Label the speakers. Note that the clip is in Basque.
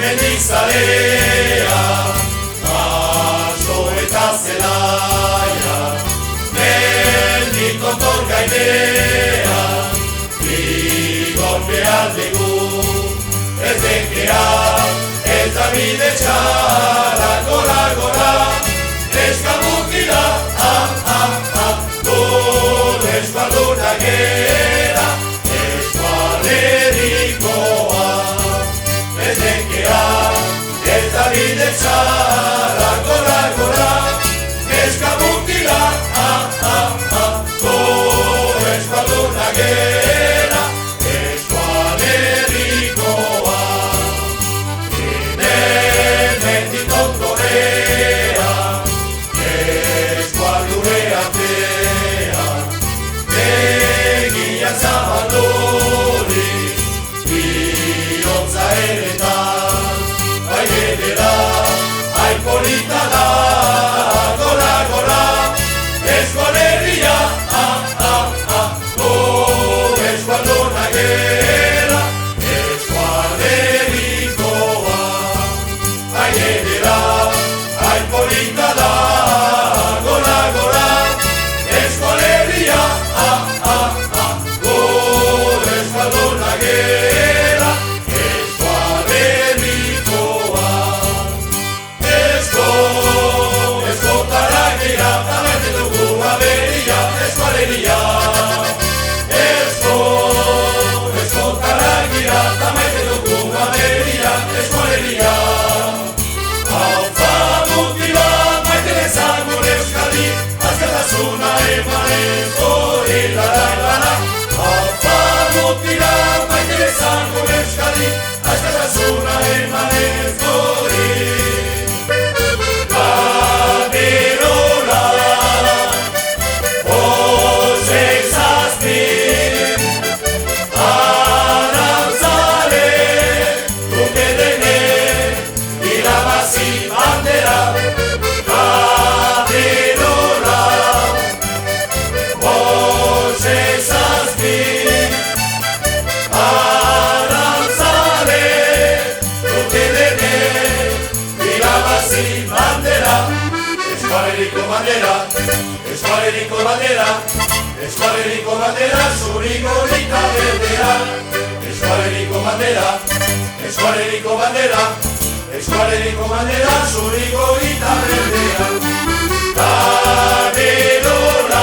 Speaker 1: mendizalea, baso eta zelaia, mendiko torgainea, igor behar dugu, ez dekea, eta bide txara, gora, eskabukila, gure eskualduna gera, eskualerikoa, ez dekea, eta bide txara, gora, eskabukila, gure eskualduna gera, eskualerikoa. Polita da, gora, eskualeria, eskualduna gera, eskualerikoa. Aiedera, polita da, gora, eskualeria, eskualduna gera, eskualerikoa. Eskotaragira, tamete dugu aberia, eskualeria. Eskotaragira, tamete dugu aberia, eskualeria. Hauza mutila, maite dezagun euskadi, askatasuna emanez hori la. Hauza mutila, maite dezagun euskadi, askatasuna emanez hori. Eskualeriko bandera, zuriko lita berdea. Eskualeriko bandera, zuriko lita berdea. Kanerora